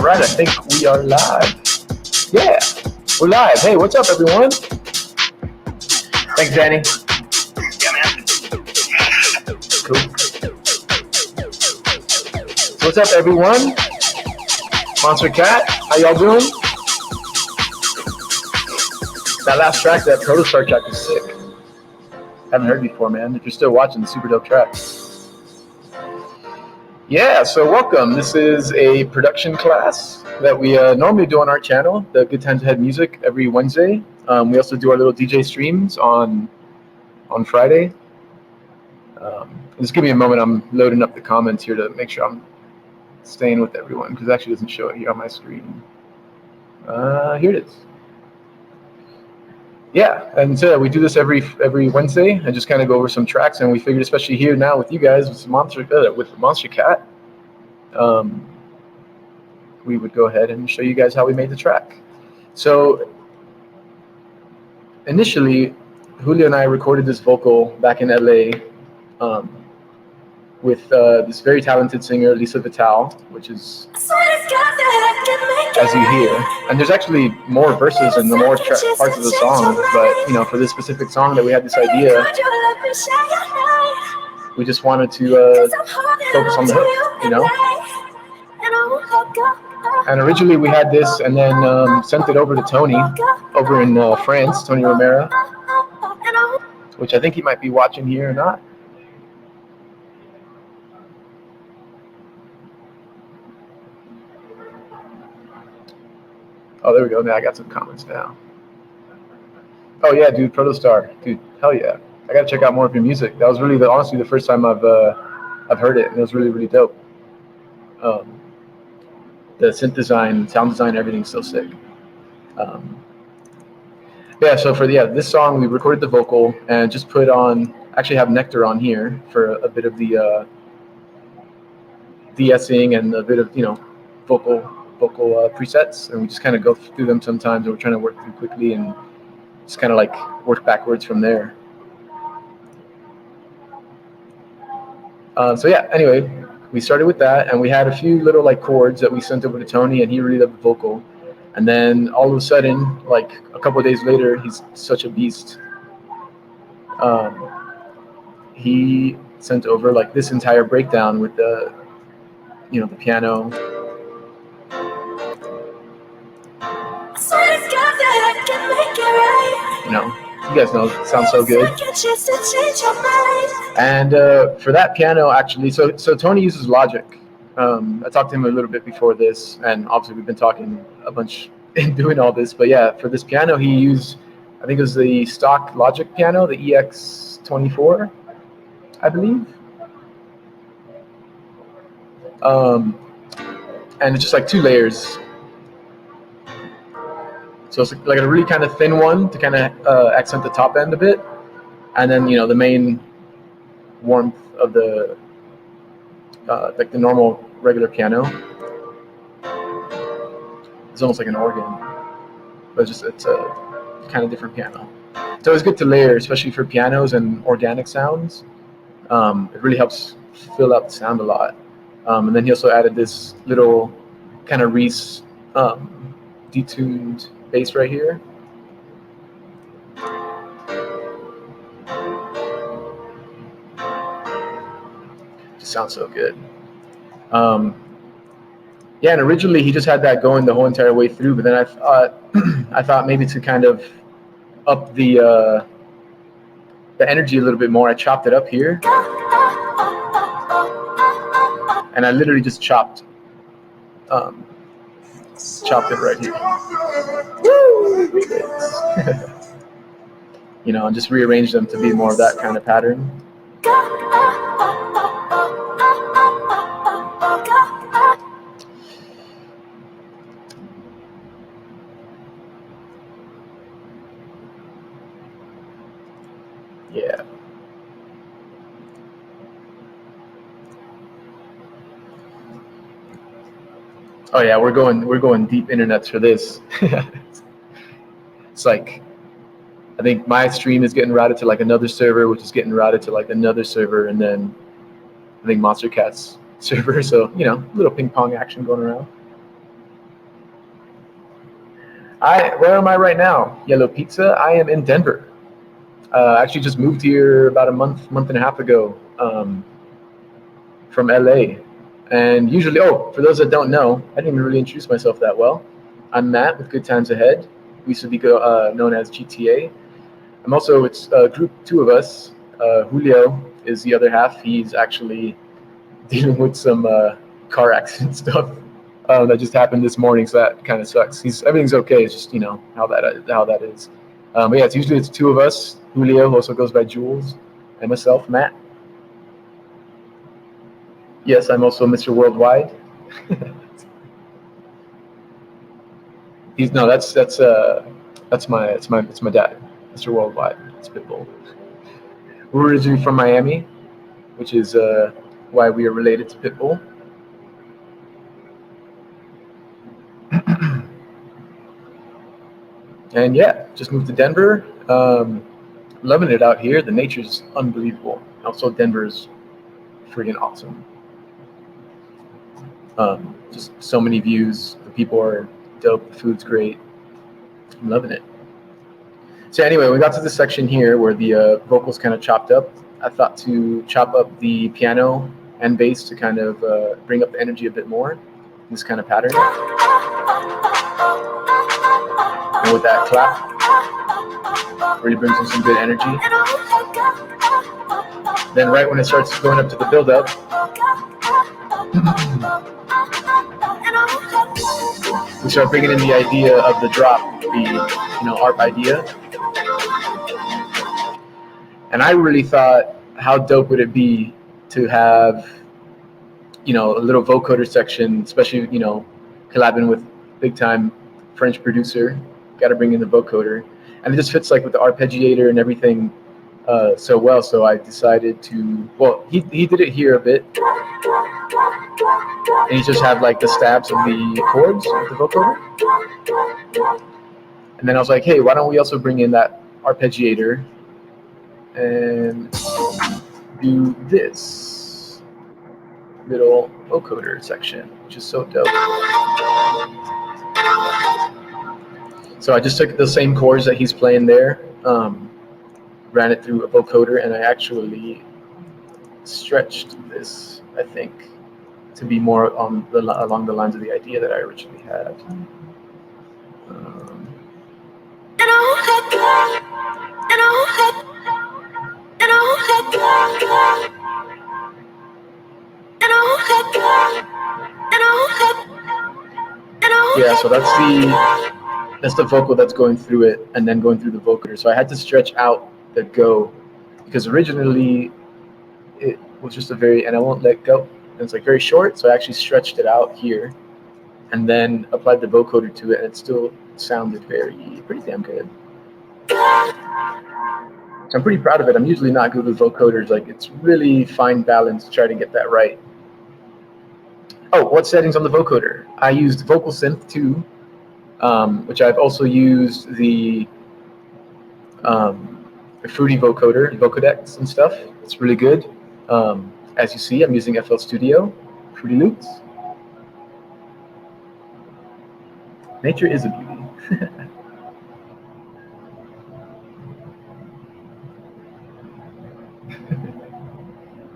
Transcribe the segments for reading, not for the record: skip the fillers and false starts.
right, I think we are live. Yeah, we're live. Hey, what's up, everyone? Thanks, Danny. Yeah, man. Cool. So what's up, everyone? Monster Cat, how y'all doing? That last track, that Protostar track is sick. Haven't heard before, man. If you're still watching, the super dope track. Yeah, so welcome. This is a production class that we normally do on our channel, the Good Times Ahead Music, every Wednesday. We also do our little DJ streams on Friday. Just give me a moment. I'm loading up the comments here to make sure I'm staying with everyone, because it actually doesn't show it here on my screen. Here it is. Yeah, and so we do this every Wednesday and just kind of go over some tracks, and we figured, especially here now with you guys with Monster Cat, we would go ahead and show you guys how we made the track. So initially, Julio and I recorded this vocal back in LA with this very talented singer, Lisa Vitale, which is, as you hear, and there's actually more verses and the more parts of the song, but for this specific song that we had this idea, we just wanted to focus on the hook, And originally we had this and then sent it over to Tony over in France, Tony Romero, which I think he might be watching here or not. Oh, there we go. Now I got some comments now. Oh yeah, dude, Protostar, dude, hell yeah! I gotta check out more of your music. That was really, honestly, the first time I've heard it, and it was really, really dope. The synth design, sound design, everything's so sick. Yeah, so for this song, we recorded the vocal and just put on. Actually, have Nectar on here for a bit of the de-essing and a bit of vocal presets, and we just kind of go through them sometimes, and we're trying to work through quickly and just kind of like work backwards from there. So yeah, anyway, we started with that, and we had a few little like chords that we sent over to Tony, and he really loved the vocal. And then all of a sudden, like a couple of days later, he's such a beast. He sent over like this entire breakdown with the the piano. You guys know it sounds so good. And for that piano, actually, so Tony uses Logic. I talked to him a little bit before this, and obviously we've been talking a bunch in doing all this. But yeah, for this piano, he used, I think it was the stock Logic piano, the EX24, I believe. And it's just like 2 layers. So it's like a really kind of thin one to kind of accent the top end a bit. And then, the main warmth of the, like the normal regular piano. It's almost like an organ, but it's a kind of different piano. So it's good to layer, especially for pianos and organic sounds. It really helps fill out the sound a lot. And then he also added this little kind of Reese detuned bass right here. Just sounds so good. Yeah, and originally he just had that going the whole entire way through, but then I thought maybe to kind of up the energy a little bit more, I chopped it up here. And I literally just chopped it right here. Woo! And just rearranged them to be more of that kind of pattern. Yeah. Oh yeah, we're going deep internets for this. It's like, I think my stream is getting routed to like another server, which is getting routed to like another server, and then I think Monster Cat's server. So little ping pong action going around. Where am I right now? Yellow Pizza. I am in Denver. Actually, just moved here about a month and a half ago from LA. And usually, for those that don't know, I didn't even really introduce myself that well. I'm Matt with Good Times Ahead. We used to be known as GTA. It's group two of us. Julio is the other half. He's actually dealing with some car accident stuff that just happened this morning, so that kind of sucks. Everything's okay. It's just how that is. But yeah, it's two of us. Julio also goes by Jules, and myself, Matt. Yes, I'm also Mr. Worldwide. That's my dad, Mr. Worldwide. It's Pitbull. We're originally from Miami, which is why we are related to Pitbull. And yeah, just moved to Denver. Loving it out here. The nature's unbelievable. Also, Denver's freaking awesome. Just so many views. The people are dope. The food's great. I'm loving it. So anyway, we got to this section here where the vocals kind of chopped up. I thought to chop up the piano and bass to kind of bring up the energy a bit more. This kind of pattern. And with that clap, really brings in some good energy. Then right when it starts going up to the build-up, we start bringing in the idea of the drop, the ARP idea. And I really thought, how dope would it be to have, a little vocoder section, especially, collabing with big time French producer. Got to bring in the vocoder, and it just fits like with the arpeggiator and everything so well. So I decided to. Well, he did it here a bit, and he just had like the stabs of the chords with the vocoder. And then I was like, hey, why don't we also bring in that arpeggiator and do this little vocoder section, which is so dope. So I just took the same chords that he's playing there, ran it through a vocoder, and I actually stretched this, I think, to be more along the lines of the idea that I originally had. Yeah, so that's the vocal that's going through it and then going through the vocoder. So I had to stretch out the go because originally it was just and I won't let go. And it's like very short, so I actually stretched it out here and then applied the vocoder to it, and it still sounded pretty damn good. So I'm pretty proud of it. I'm usually not good with vocoders. Like, it's really fine balance to try to get that right. Oh, what settings on the vocoder? I used Vocal Synth 2, which I've also used the Fruity vocoder, Vocodex and stuff. It's really good. As you see, I'm using FL Studio, Fruity Loops. Nature is a beauty.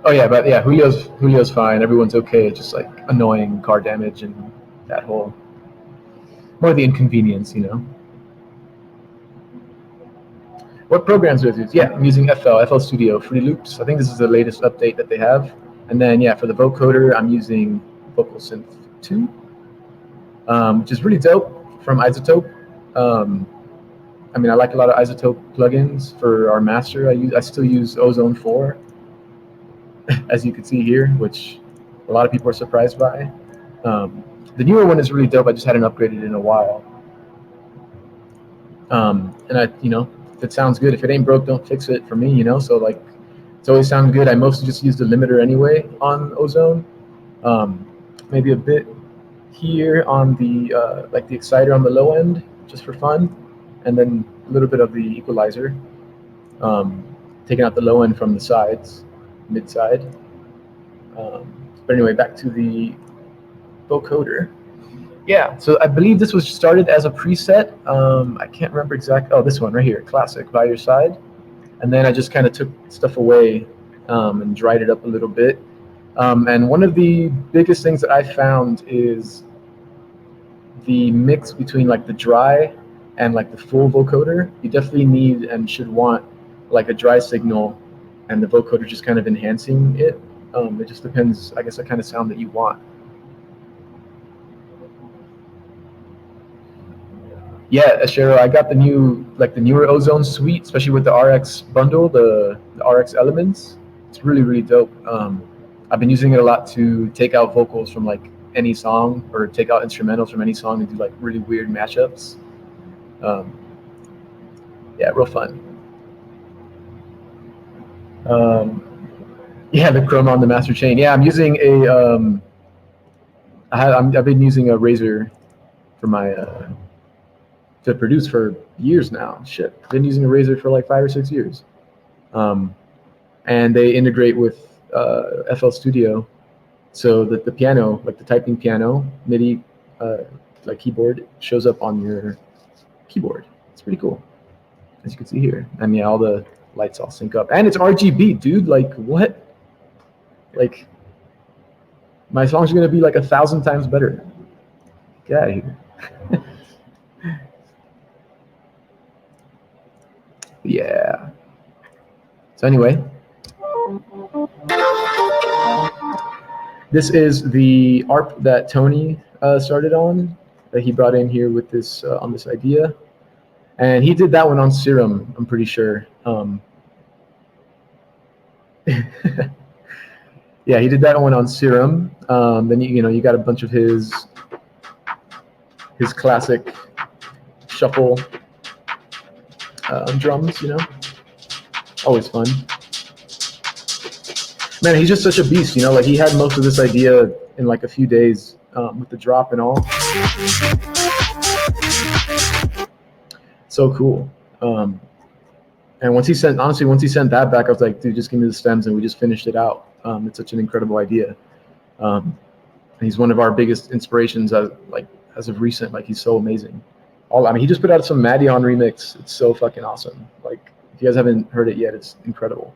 Oh yeah, but yeah, Julio's fine. Everyone's okay. It's just like annoying car damage and that whole more the inconvenience, What programs do I use? Yeah, I'm using FL Studio, Fruity Loops. I think this is the latest update that they have. And then yeah, for the vocoder, I'm using Vocal Synth 2, which is really dope from Isotope. I like a lot of Isotope plugins for our master. I still use Ozone 4. As you can see here, which a lot of people are surprised by. The newer one is really dope. I just hadn't upgraded in a while. And if it sounds good, if it ain't broke, don't fix it for me, So like, it's always sounded good. I mostly just use the limiter anyway on Ozone. Maybe a bit here on the like the exciter on the low end, just for fun, and then a little bit of the equalizer, taking out the low end from the sides. Mid-side. But anyway, back to the vocoder. Yeah, so I believe this was started as a preset. I can't remember exactly. Oh, this one right here, classic, by your side. And then I just kind of took stuff away and dried it up a little bit. And one of the biggest things that I found is the mix between like the dry and like the full vocoder. You definitely need and should want like a dry signal and the vocoder just kind of enhancing it. It just depends, I guess, the kind of sound that you want. Yeah, Cheryl, I got the newer Ozone suite, especially with the RX bundle, the RX elements. It's really, really dope. I've been using it a lot to take out vocals from like any song or take out instrumentals from any song and do like really weird mashups. Um, yeah, real fun. Yeah, the chroma on the master chain. Yeah, I'm using I've been using a Razor for my to produce for years now. Shit, I've been using a Razor for like 5 or 6 years. And they integrate with FL Studio, so that the piano, like the typing piano, MIDI, like keyboard, shows up on your keyboard. It's pretty cool, as you can see here. And yeah, all the lights all sync up, and it's RGB, dude. Like what? Like my songs are gonna be like 1,000 times better. Get out of here. Yeah. So anyway, this is the ARP that Tony started on, that he brought in here with this on this idea, and he did that one on Serum, I'm pretty sure. Yeah, he did that one on Serum. Then you got a bunch of his classic shuffle drums, always fun. Man, he's just such a beast, like he had most of this idea in like a few days with the drop and all. So cool. And once he sent that back, I was like, dude, just give me the stems, and we just finished it out. It's such an incredible idea. And he's one of our biggest inspirations as of recent. Like, he's so amazing. He just put out some Madion remix. It's so fucking awesome. Like, if you guys haven't heard it yet, it's incredible.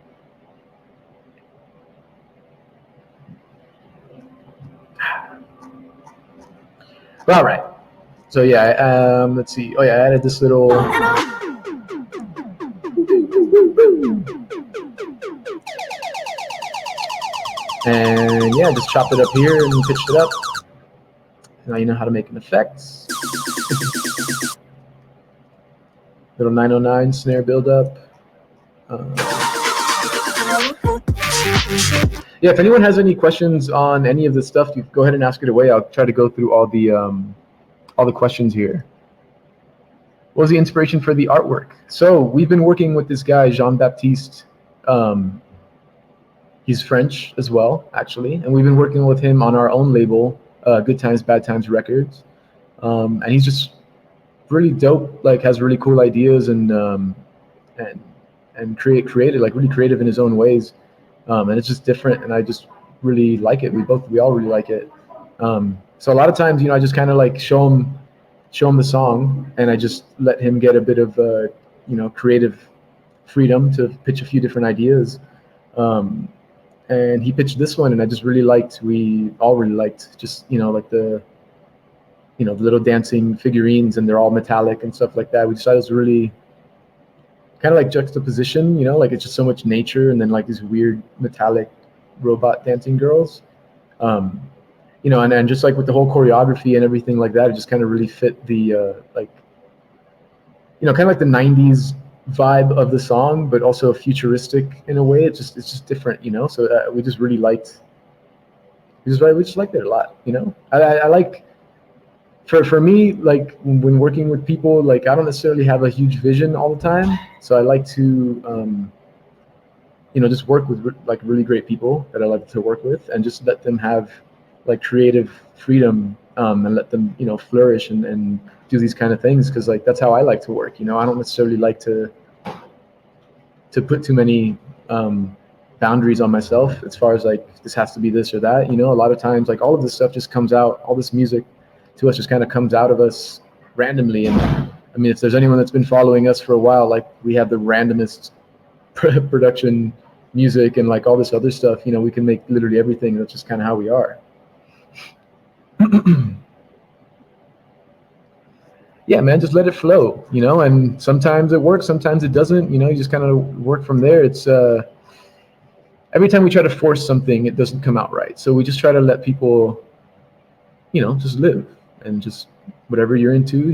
All right. So yeah, let's see. Oh yeah, I added this little. And yeah, just chopped it up here and pitched it up. Now you know how to make an effect. Little 909 snare buildup. Yeah, if anyone has any questions on any of this stuff, you go ahead and ask it away. I'll try to go through all the questions here. What was the inspiration for the artwork? So we've been working with this guy, Jean-Baptiste. He's French as well, actually, and we've been working with him on our own label, Good Times, Bad Times Records. And he's just really dope, like has really cool ideas and created, like really creative in his own ways. And it's just different, and I just really like it. We all really like it. So a lot of times, I just kind of like show him the song, and I just let him get a bit of creative freedom to pitch a few different ideas. And he pitched this one, and I just really liked. We all really liked just like the the little dancing figurines, and they're all metallic and stuff like that. We decided it was really kind of like juxtaposition, like it's just so much nature, and then like these weird metallic robot dancing girls, and just like with the whole choreography and everything like that, it just kind of really fit the kind of like the 90s vibe of the song, but also futuristic in a way. It's just different, so we just really liked, we just liked it a lot. I like, for me, like when working with people, like I don't necessarily have a huge vision all the time, so I like to just work with like really great people that I like to work with, and just let them have like creative freedom, and let them flourish and do these kind of things, because like that's how I like to work. I don't necessarily like to put too many boundaries on myself as far as like this has to be this or that. A lot of times like all of this stuff just comes out, all this music to us just kind of comes out of us randomly. And I mean, if there's anyone that's been following us for a while, like we have the randomest production music and like all this other stuff, we can make literally everything. That's just kind of how we are. Yeah, man, just let it flow, and sometimes it works, sometimes it doesn't, you just kind of work from there. It's every time we try to force something, it doesn't come out right. So we just try to let people, just live and just whatever you're into,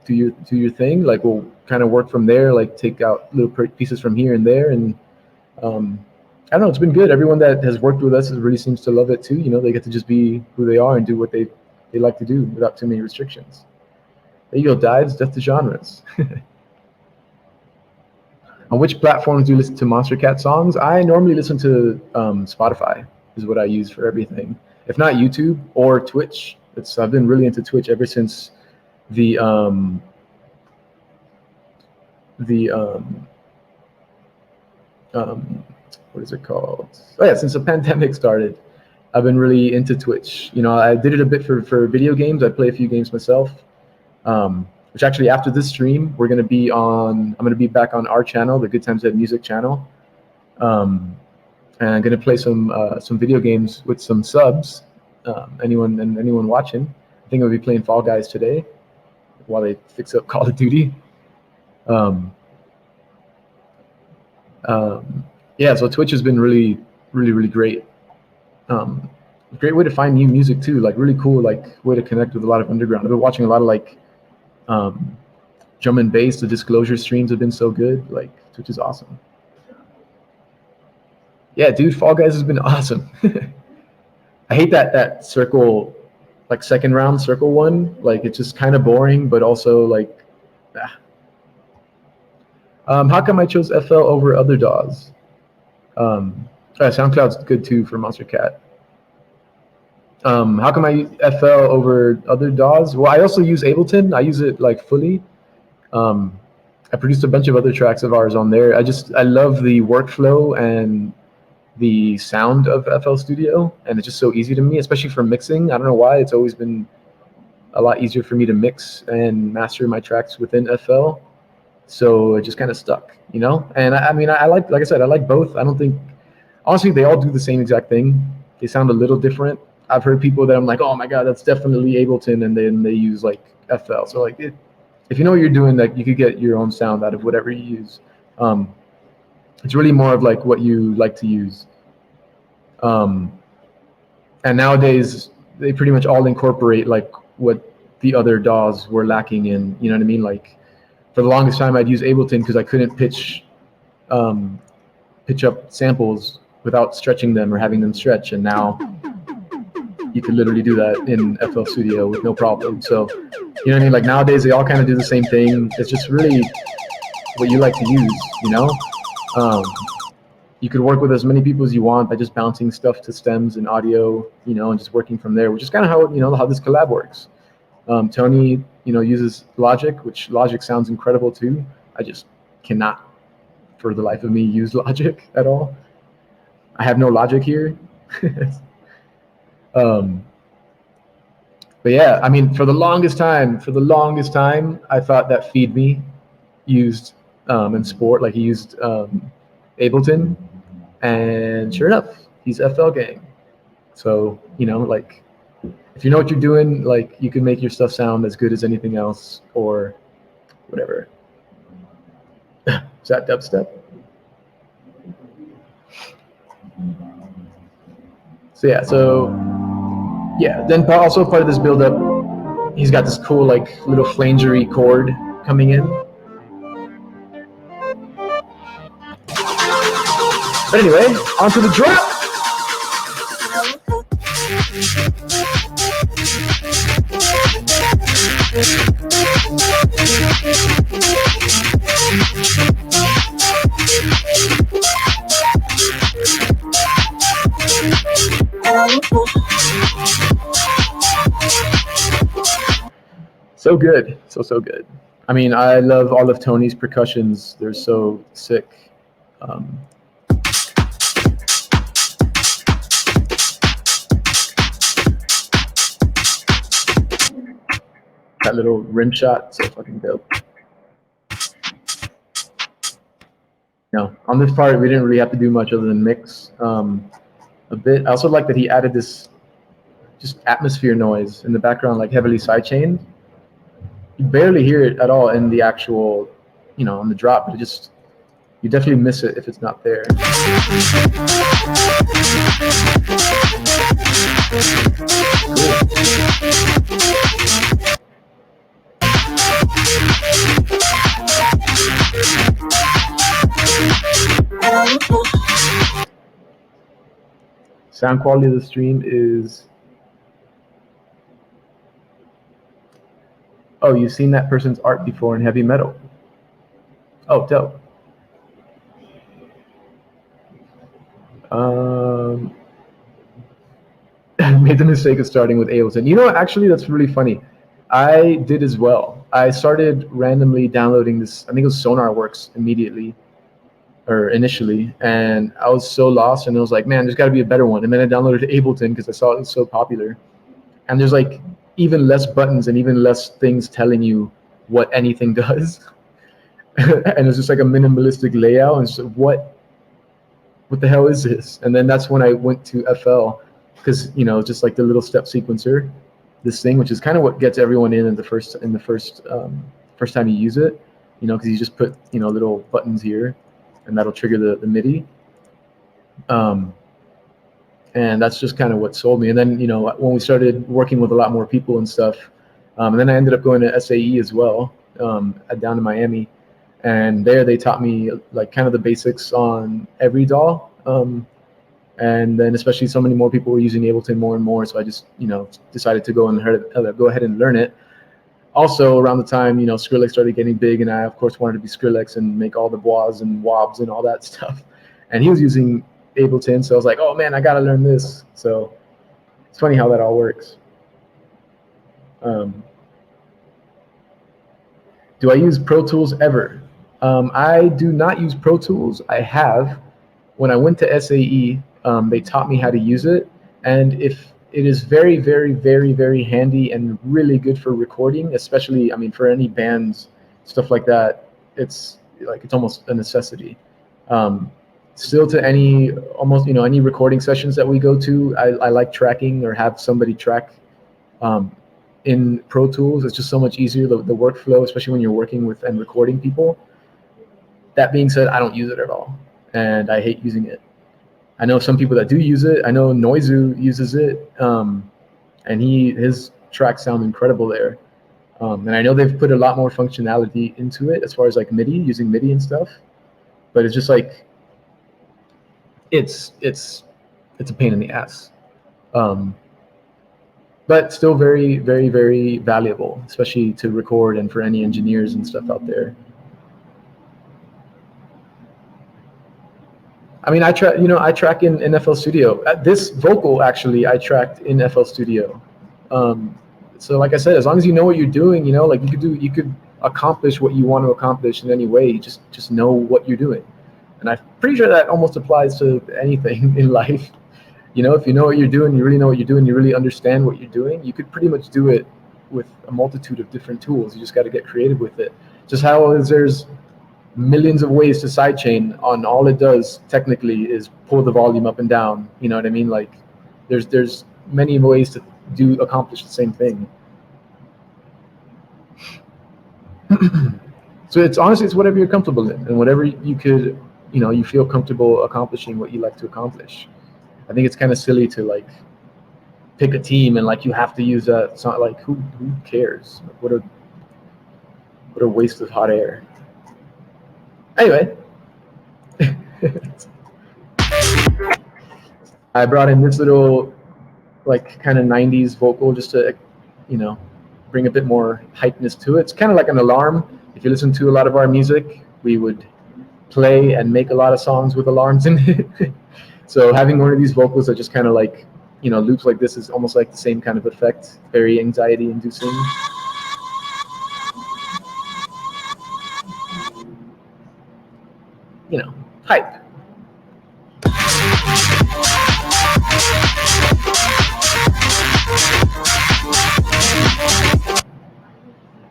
do your thing. Like we'll kind of work from there, like take out little pieces from here and there. And I don't know, it's been good. Everyone that has worked with us really seems to love it too. They get to just be who they are and do what they like to do without too many restrictions. There you go, Dives, Death to Genres. On which platforms do you listen to Monster Cat songs? I normally listen to Spotify is what I use for everything. If not YouTube or Twitch. I've been really into Twitch ever since the what is it called? Oh yeah, since the pandemic started, I've been really into Twitch. I did it a bit for video games. I play a few games myself. Which actually after this stream, I'm going to be back on our channel, the Good Times Ahead Music channel. And I'm going to play some video games with some subs. Anyone watching, I think I'll be playing Fall Guys today while they fix up Call of Duty. Yeah, so Twitch has been really, really, really great. Great way to find new music too, like really cool, like way to connect with a lot of underground. I've been watching a lot of like drum and bass. The Disclosure streams have been so good. Like Twitch is awesome. Yeah, dude, Fall Guys has been awesome. I hate that circle, like second round circle one. Like it's just kind of boring, but also like, how come I chose FL over other DAWs? SoundCloud's good too for Monster Cat. How come I use FL over other DAWs? Well, I also use Ableton. I use it like fully. I produced a bunch of other tracks of ours on there. I love the workflow and the sound of FL Studio, and it's just so easy to me, especially for mixing. I don't know why, it's always been a lot easier for me to mix and master my tracks within FL. So it just kind of stuck, And I mean, I like I said, I like both. I don't think, honestly, they all do the same exact thing. They sound a little different. I've heard people that I'm like, oh my God, that's definitely Ableton, and then they use like FL. So like, if you know what you're doing, like you could get your own sound out of whatever you use. It's really more of like what you like to use. And nowadays they pretty much all incorporate like what the other DAWs were lacking in, you know what I mean? Like for the longest time I'd use Ableton because I couldn't pitch up samples without stretching them or having them stretch, and now you could literally do that in FL Studio with no problem. So, you know what I mean? Like nowadays they all kind of do the same thing. It's just really what you like to use, You could work with as many people as you want by just bouncing stuff to stems and audio, and just working from there, which is kind of how, how this collab works. Tony, uses Logic, which Logic sounds incredible too. I just cannot, for the life of me, use Logic at all. I have no Logic here. But yeah, I mean, for the longest time, I thought that Feed Me used in Sport, like he used Ableton, and sure enough, he's FL Gang. So, like, if you know what you're doing, like, you can make your stuff sound as good as anything else, or whatever. Is that dubstep? So yeah, then also part of this build-up, he's got this cool, like, little flangery chord coming in. But anyway, onto the drop. So good, so good. I mean, I love all of Tony's percussions. They're so sick. That little rim shot, so fucking dope. No, on this part we didn't really have to do much other than mix a bit. I also like that he added this just atmosphere noise in the background, like heavily sidechained. You barely hear it at all in the actual, on the drop, but you definitely miss it if it's not there. Sound quality of the stream is... Oh, you've seen that person's art before in heavy metal. Oh, dope. Made the mistake of starting with Ableton. You know, actually, that's really funny. I did as well. I started randomly downloading this, I think it was SonarWorks initially, and I was so lost, and I was like, man, there's got to be a better one. And then I downloaded Ableton because I saw it was so popular. And there's like even less buttons and even less things telling you what anything does. And it's just like a minimalistic layout, and it's like, what the hell is this? And then that's when I went to FL, because just like the little step sequencer, this thing, which is kind of what gets everyone in the first time you use it, because you just put little buttons here, and that'll trigger the MIDI. And that's just kind of what sold me. And then when we started working with a lot more people and stuff, and then I ended up going to SAE as well, down in Miami. And there they taught me like kind of the basics on every DAW. And then especially so many more people were using Ableton more and more. So I just, decided to go ahead and learn it. Also around the time, Skrillex started getting big, and I of course wanted to be Skrillex and make all the bois and wobs and all that stuff. And he was using Ableton, so I was like, oh man, I gotta learn this. So it's funny how that all works. Do I use Pro Tools ever? I do not use Pro Tools. I have. When I went to SAE, they taught me how to use it, and if it is very, very, very, very handy and really good for recording, especially, for any bands, stuff like that. It's almost a necessity. Still, to any recording sessions that we go to, I like tracking or have somebody track in Pro Tools. It's just so much easier, the workflow, especially when you're working with and recording people. That being said, I don't use it at all, and I hate using it. I know some people that do use it. I know Noizu uses it, and his tracks sound incredible there. And I know they've put a lot more functionality into it as far as like MIDI, using MIDI and stuff. But it's just like it's a pain in the ass. But still very, very, very valuable, especially to record and for any engineers and stuff out there. I track in FL Studio. This vocal, actually, I tracked in FL Studio. So like I said, as long as you know what you're doing, like you could accomplish what you want to accomplish in any way. Just know what you're doing. And I'm pretty sure that almost applies to anything in life. If you know what you're doing, you really know what you're doing, you really understand what you're doing, you could pretty much do it with a multitude of different tools. You just got to get creative with it. Just how there's millions of ways to sidechain, on all it does technically is pull the volume up and down. You know what I mean? Like there's many ways to accomplish the same thing. So it's honestly, it's whatever you're comfortable in, and whatever you could, you feel comfortable accomplishing what you like to accomplish. I think it's kind of silly to like pick a team and like you have to use that. It's not like who cares? Like, what a waste of hot air. Anyway, I brought in this little like kind of 90s vocal just to bring a bit more hypeness to it. It's kind of like an alarm. If you listen to a lot of our music, we would play and make a lot of songs with alarms in it. So having one of these vocals that just kind of like, loops like this is almost like the same kind of effect, very anxiety inducing. Hype.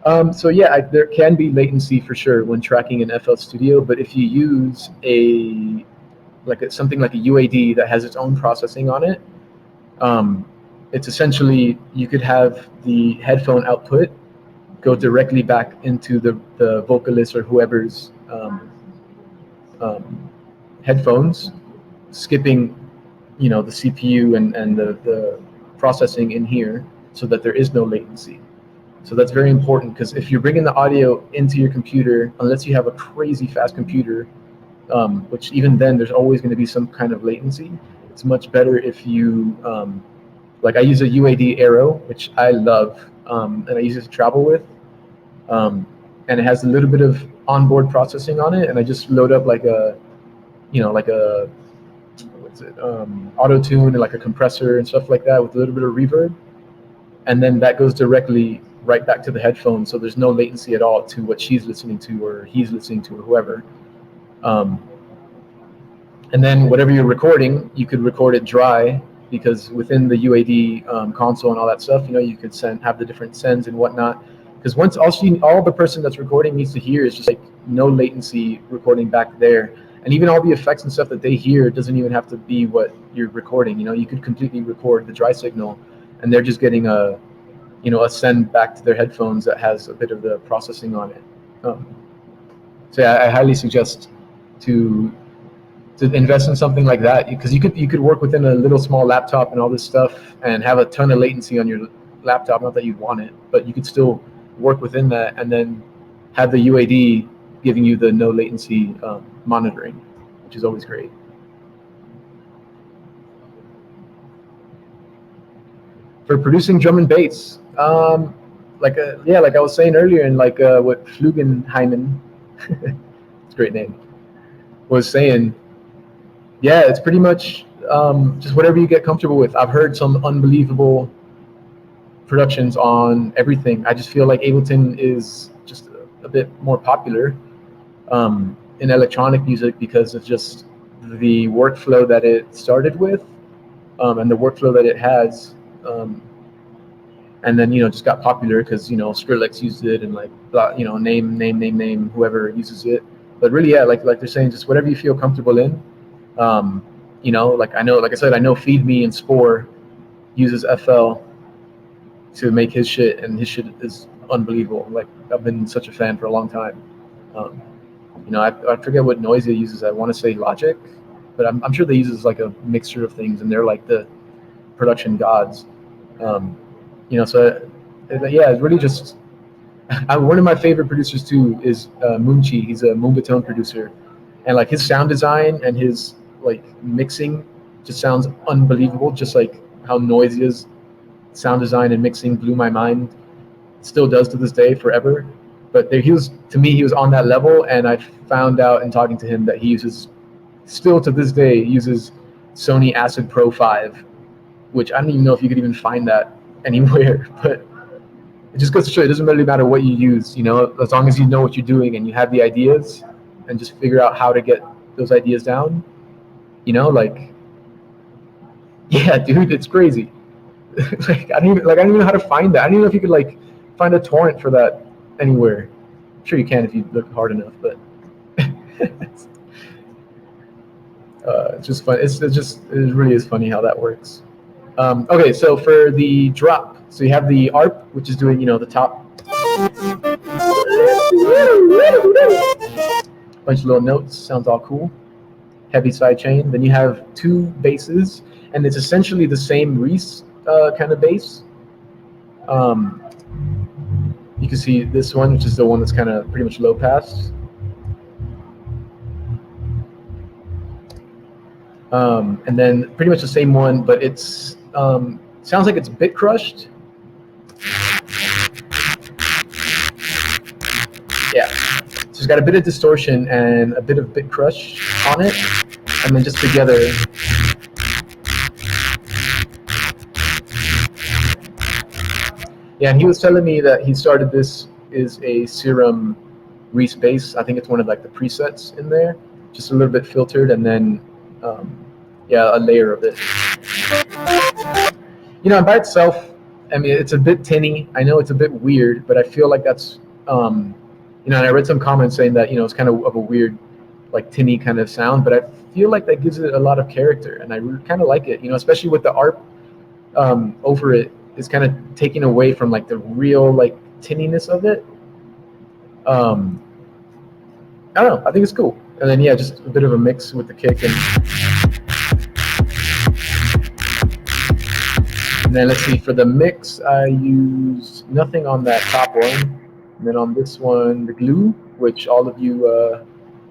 So yeah, there can be latency for sure when tracking in FL Studio, but if you use something like a UAD that has its own processing on it, it's essentially you could have the headphone output go directly back into the vocalist or whoever's headphones, skipping the CPU and the processing in here so that there is no latency. So that's very important, because if you're bringing the audio into your computer, unless you have a crazy fast computer, which even then there's always going to be some kind of latency, it's much better if you, like I use a UAD Aero, which I love, and I use it to travel with, and it has a little bit of onboard processing on it, and I just load up like a, auto tune and like a compressor and stuff like that with a little bit of reverb, and then that goes directly right back to the headphones, so there's no latency at all to what she's listening to or he's listening to or whoever. And then whatever you're recording, you could record it dry, because within the UAD console and all that stuff, you could have the different sends and whatnot. Because once all the person that's recording needs to hear is just like no latency recording back there. And even all the effects and stuff that they hear doesn't even have to be what you're recording. You could completely record the dry signal, and they're just getting a send back to their headphones that has a bit of the processing on it. So yeah, I highly suggest to invest in something like that, because you could work within a little small laptop and all this stuff and have a ton of latency on your laptop. Not that you'd want it, but you could still work within that, and then have the UAD giving you the no latency monitoring, which is always great. For producing drum and bass, like I was saying earlier, and like what Flugenheimen, it's a great name, was saying, yeah, it's pretty much just whatever you get comfortable with. I've heard some unbelievable productions on everything. I just feel like Ableton is just a bit more popular in electronic music, because of just the workflow that it started with, and the workflow that it has. And then just got popular because Skrillex used it, and like name whoever uses it. But really, yeah, like they're saying, just whatever you feel comfortable in. Like I said, I know Feed Me and Spore uses FL to make his shit, and his shit is unbelievable. Like, I've been such a fan for a long time. I forget what noise it uses. I want to say Logic, but I'm sure they use like a mixture of things, and they're like the production gods. So yeah, it's really just one of my favorite producers too is Moonchi. He's a Moonbatone producer, and like his sound design and his like mixing just sounds unbelievable. Just like how noisy his sound design and mixing blew my mind, still does to this day, forever. But he was on that level, and I found out in talking to him that he still to this day uses Sony Acid Pro 5, which I don't even know if you could even find that anywhere. But it just goes to show it doesn't really matter what you use, as long as you know what you're doing and you have the ideas, and just figure out how to get those ideas down. Like, yeah, dude, it's crazy. I don't even know how to find that. I don't even know if you could like find a torrent for that anywhere. I'm sure you can if you look hard enough, but it's just fun. It really is funny how that works. Okay, so for the drop, so you have the ARP, which is doing the top bunch of little notes, sounds all cool, heavy side chain. Then you have two basses, and it's essentially the same Reese kind of bass. You can see this one, which is the one that's kind of pretty much low pass. And then pretty much the same one, but it's sounds like it's bit crushed. Yeah, so it's got a bit of distortion and a bit of bit crush on it, and then just together. Yeah, and he was telling me that he started this is a Serum Reese bass. I think it's one of like the presets in there, just a little bit filtered, and then yeah, a layer of it. By itself, I mean, it's a bit tinny. I know it's a bit weird, but I feel like that's, you know, and I read some comments saying that, you know, it's kind of a weird, like tinny kind of sound, but I feel like that gives it a lot of character, and I kind of like it, you know, especially with the ARP over it is kind of taking away from like the real like tinniness of it. I don't know. I think it's cool. And then yeah, just a bit of a mix with the kick, and then let's see, for the mix, I used nothing on that top one. And then on this one, the glue, which all of you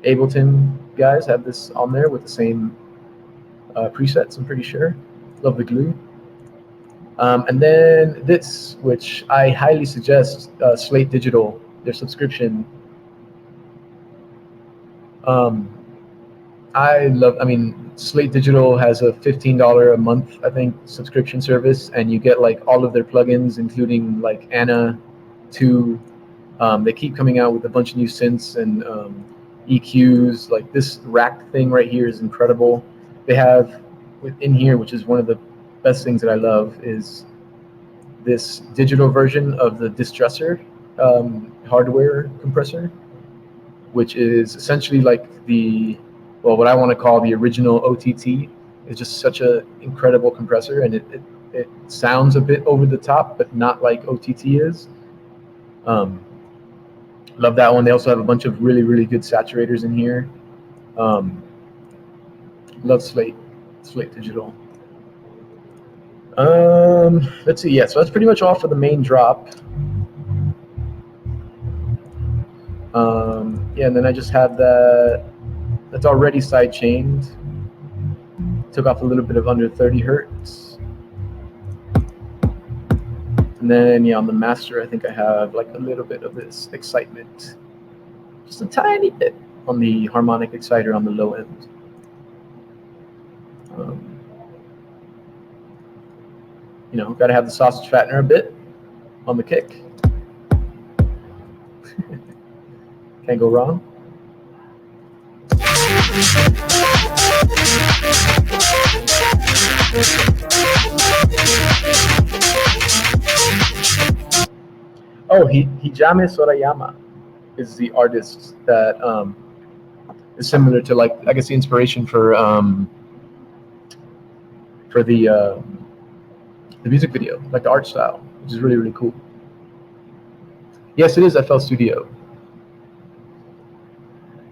Ableton guys have this on there with the same presets, I'm pretty sure. Love the glue. And then this, which I highly suggest, Slate Digital, their subscription. I mean, Slate Digital has a $15 a month, I think, subscription service, and you get like all of their plugins, including like Anna 2. They keep coming out with a bunch of new synths and EQs. Like this rack thing right here is incredible. They have within here, which is one of the best things that I love, is this digital version of the Distressor hardware compressor, which is essentially like the, well, what I want to call the original OTT. It's just such an incredible compressor, and it sounds a bit over the top, but not like OTT is. Love that one. They also have a bunch of really, really good saturators in here. Love Slate Digital. Let's see. Yeah, so that's pretty much all for the main drop. Yeah, and then I just have that's already side chained. Took off a little bit of under 30 hertz. And then yeah, on the master, I think I have like a little bit of this excitement, just a tiny bit on the harmonic exciter on the low end. You know, got to have the sausage fattener a bit on the kick. Can't go wrong. Oh, Hijame Sorayama is the artist that is similar to, like, I guess the inspiration for the music video, like the art style, which is really, really cool. Yes, it is FL Studio.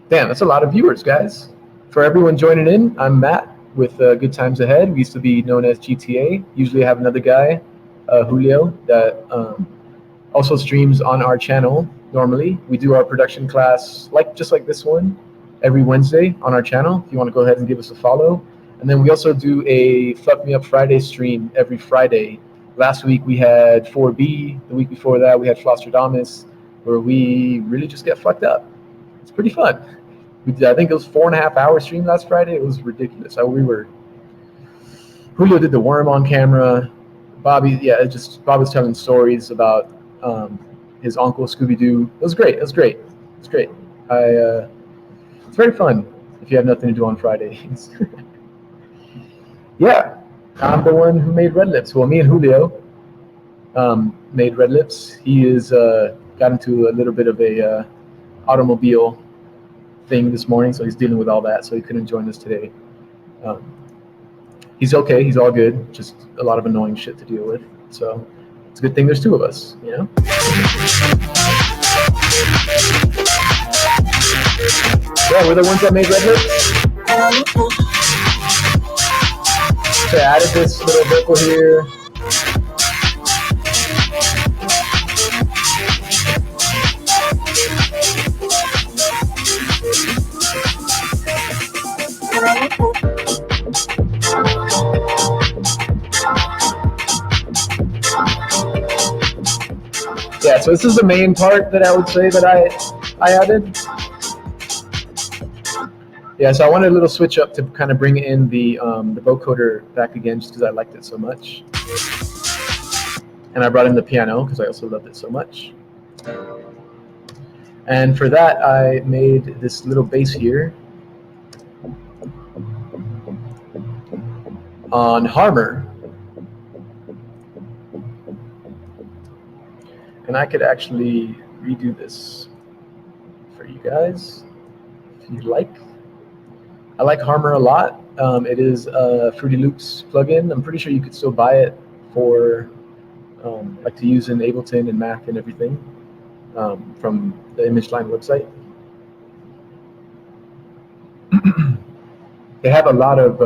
Damn, that's a lot of viewers, guys. For everyone joining in, I'm Matt with Good Times Ahead. We used to be known as GTA. Usually I have another guy, Julio, that also streams on our channel normally. We do our production class, just like this one, every Wednesday on our channel. If you want to go ahead and give us a follow. And then we also do a Fuck Me Up Friday stream every Friday. Last week we had 4B. The week before that we had Flostradamus, where we really just get fucked up. It's pretty fun. I think it was 4.5 hour stream last Friday. It was ridiculous. Julio did the worm on camera. Bobby was telling stories about his uncle Scooby-Doo. It was great. It's great. It's very fun if you have nothing to do on Fridays. Yeah, I'm the one who made Red Lips. Well, me and Julio made Red Lips. He got into a little bit of a automobile thing this morning, so he's dealing with all that, so he couldn't join us today. He's okay. He's all good. Just a lot of annoying shit to deal with. So it's a good thing there's two of us, you know? Yeah, we're the ones that made Red Lips. So I added this little vocal here. Yeah, so this is the main part that I would say that I added. Yeah, so I wanted a little switch up to kind of bring in the vocoder back again, just because I liked it so much. And I brought in the piano because I also loved it so much. And for that, I made this little bass here on Harmor. And I could actually redo this for you guys if you'd like. I like Harmor a lot. It is a Fruity Loops plugin. I'm pretty sure you could still buy it for like to use in Ableton and Mac and everything from the ImageLine website. They have a lot of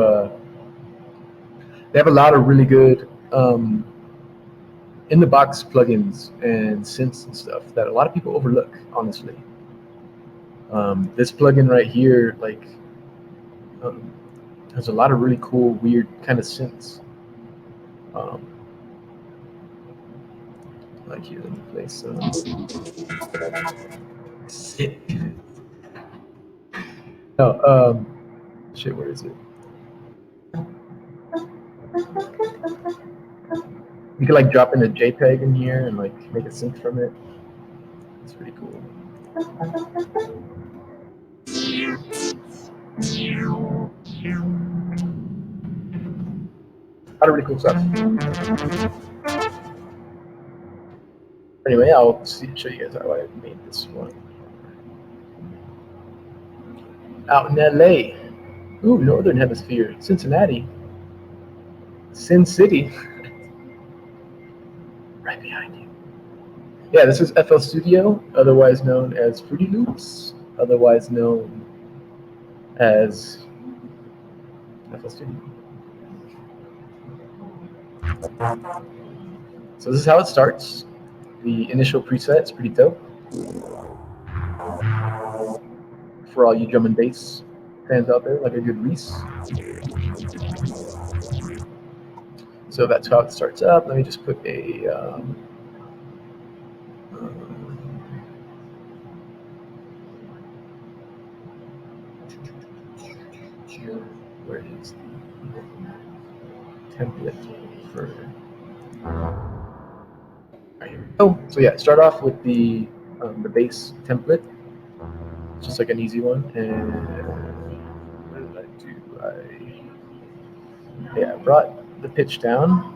really good in the box plugins and synths and stuff that a lot of people overlook, honestly. This plugin right here, like, has a lot of really cool, weird kind of synths. Like here, let me play some. Sick. No, shit, where is it? You can like drop in a JPEG in here and like make a synth from it. It's pretty cool. A lot of really cool stuff. Anyway, I'll show you guys how I made this one. Out in LA. Ooh, Northern Hemisphere. Cincinnati. Sin City. Right behind you. Yeah, this is FL Studio, otherwise known as Fruity Loops, otherwise known as FL Studio. So this is how it starts. The initial preset is pretty dope. For all you drum and bass fans out there, like a good Reese. So that's how it starts up. Let me just put a where is the template for right here? Oh, so yeah, start off with the bass template, just like an easy one. And what did I do? I brought the pitch down,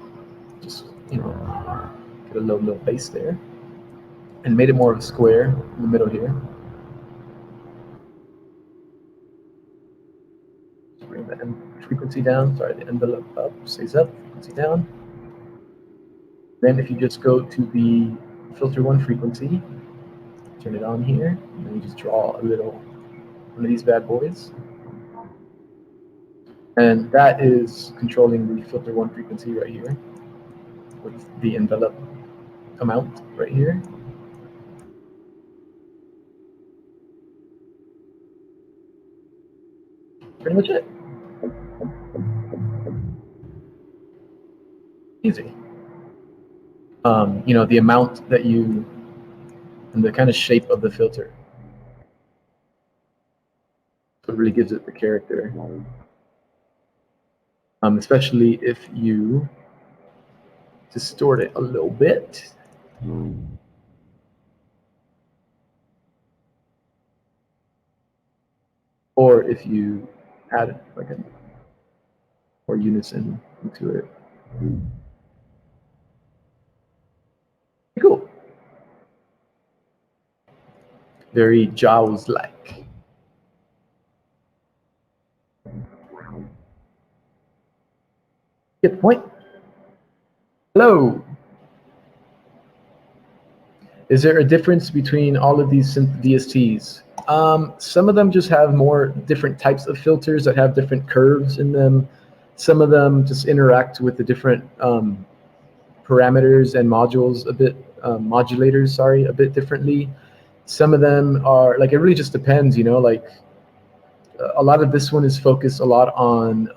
just get a little bass there, and made it more of a square in the middle here. Bring the frequency down. Sorry, the envelope up stays up. Frequency down. Then if you just go to the filter 1 frequency, turn it on here, and then you just draw a little one of these bad boys. And that is controlling the filter 1 frequency right here with the envelope amount right here. Pretty much it. Easy. The amount that you, and the kind of shape of the filter. So it really gives it the character. Especially if you distort it a little bit. Or if you add like a more unison into it. Cool. Very Jaws-like. Get the point? Hello. Is there a difference between all of these synth DSTs? Some of them just have more different types of filters that have different curves in them. Some of them just interact with the different parameters and modules a bit, modulators, sorry, a bit differently. Some of them are, like, it really just depends, like a lot of this one is focused a lot on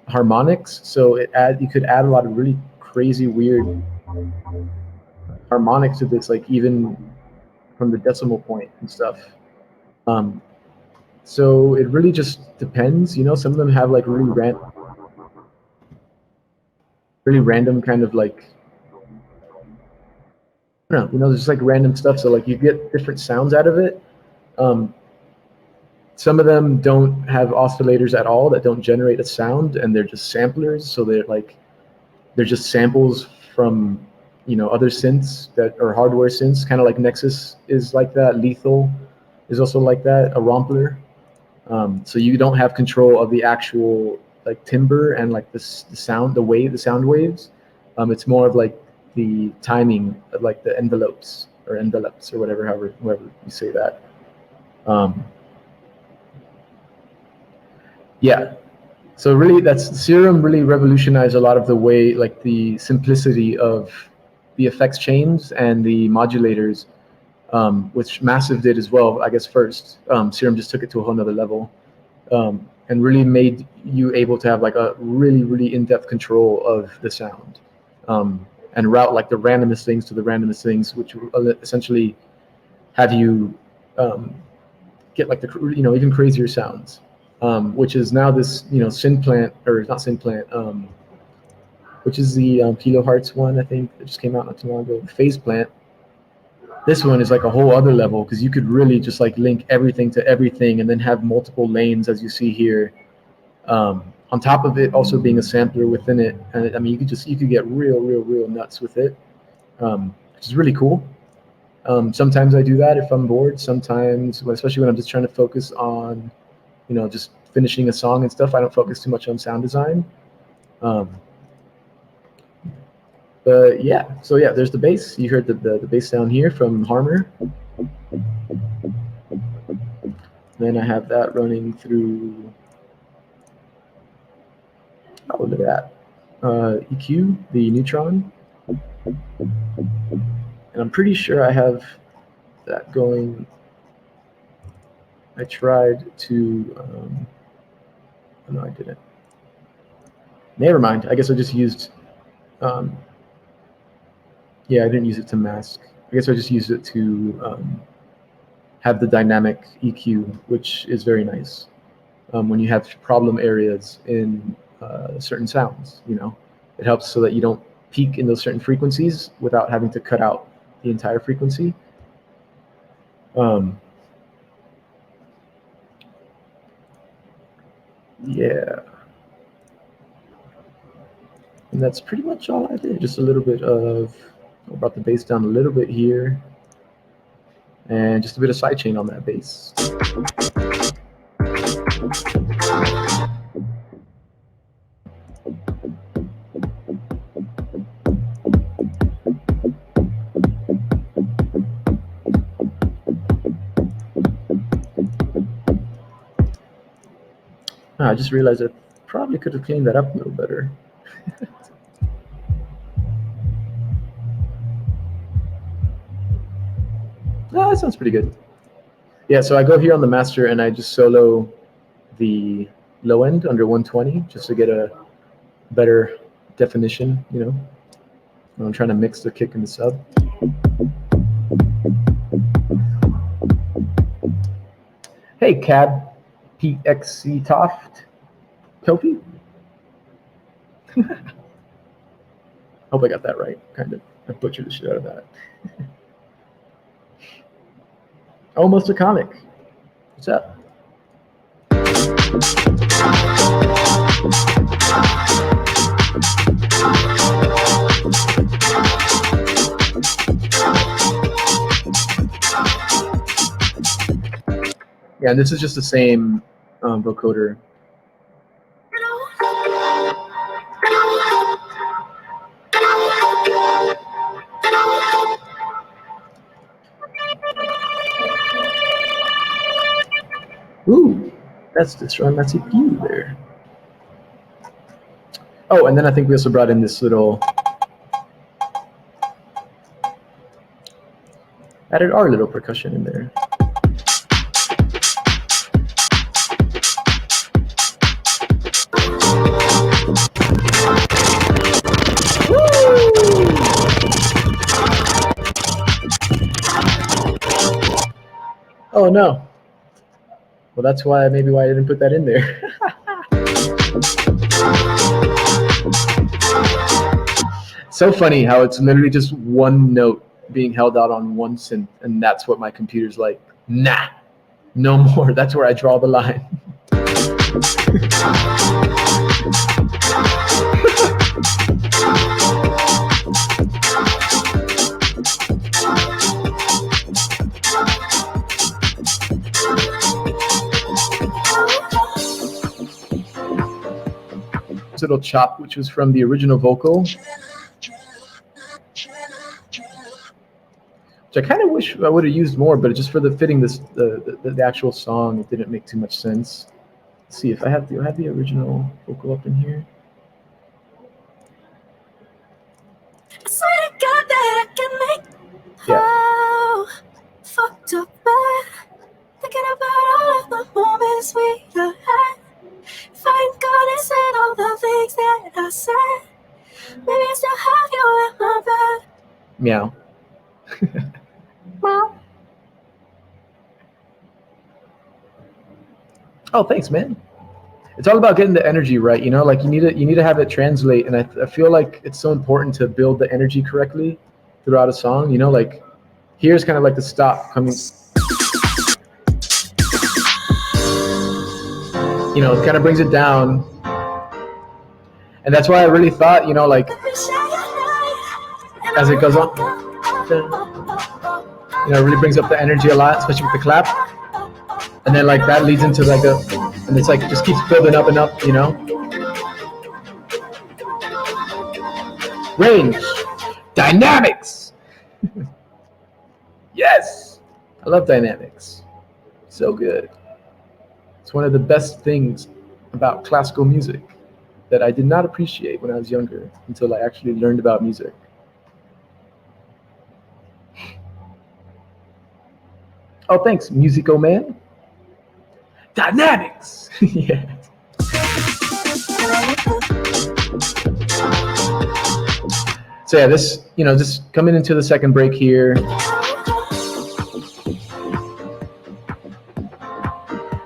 harmonics. So you could add a lot of really crazy, weird harmonics to this, like even from the decimal point and stuff. So it really just depends, some of them have like really random kind of like, I don't know, just like random stuff. So like you get different sounds out of it. Some of them don't have oscillators at all that don't generate a sound, and they're just samplers. So they're just samples from other synths that are hardware synths, kind of like Nexus is like that. Lethal is also like that. A Rompler. So you don't have control of the actual like timbre and like the sound, the sound waves. It's more of like the timing of like the envelopes or whatever, however you say that. Yeah. So really, Serum really revolutionized a lot of the way, like the simplicity of the effects chains and the modulators, which Massive did as well, I guess, first. Serum just took it to a whole nother level, and really made you able to have like a really, really in-depth control of the sound, and route like the randomest things to the randomest things, which essentially have you get like the even crazier sounds. Which is now this, Synplant, or not Synplant, which is the kilohertz one, I think, that just came out not too long ago, Phase Plant. This one is like a whole other level, because you could really just like link everything to everything and then have multiple lanes, as you see here. On top of it also being a sampler within it. And I mean, you could get real nuts with it, which is really cool. Sometimes I do that if I'm bored. Sometimes, especially when I'm just trying to focus on just finishing a song and stuff, I don't focus too much on sound design. But yeah, so yeah, there's the bass. You heard the bass down here from Harmer. Then I have that running through, oh, look at that, EQ, the Neutron. And I'm pretty sure I have that going. I tried to, oh, no, I didn't. Never mind. I guess I just used, yeah, I didn't use it to mask. I guess I just used it to have the dynamic EQ, which is very nice when you have problem areas in certain sounds. It helps so that you don't peak in those certain frequencies without having to cut out the entire frequency. Yeah, and that's pretty much all I did. Just a little bit of, I brought the bass down a little bit here, and just a bit of sidechain on that bass. I just realized I probably could have cleaned that up a little better. Oh, that sounds pretty good. Yeah, so I go here on the master and I just solo the low end under 120 just to get a better definition, when I'm trying to mix the kick and the sub. Hey, Cab PXC Toft Topi. Hope I got that right. Kind of. I butchered the shit out of that. Almost a comic. What's up? Yeah, and this is just the same vocoder. Ooh, that's destroying my CPU there. Oh, and then I think we also brought in this little, added our little percussion in there. Oh no. Well, that's why I didn't put that in there. So funny how it's literally just one note being held out on one synth, and that's what my computer's like, nah, no more. That's where I draw the line. little chop, which was from the original vocal, which I kind of wish I would have used more, but just for the fitting the actual song, it didn't make too much sense. Let's see if I have the original vocal up in here. I swear to God that I can make fucked up bad. Thinking about all of the moments we have had. If I ain't gonna say all the things that I said, maybe I still have you in my bed. Meow. Meow. Oh, thanks, man. It's all about getting the energy right, you know. Like you need to have it translate, and I feel like it's so important to build the energy correctly throughout a song. You know, like here's kind of like the stop coming. You know, it kind of brings it down, and that's why I really thought, you know, like as it goes on, you know, it really brings up the energy a lot, especially with the clap, and then like that leads into like and it's like it just keeps building up and up, you know. Range, dynamics. Yes, I love dynamics. So good. It's one of the best things about classical music that I did not appreciate when I was younger until I actually learned about music. Oh, thanks, Musico Man. Dynamics. Yeah. So yeah, this, you know, just coming into the second break here.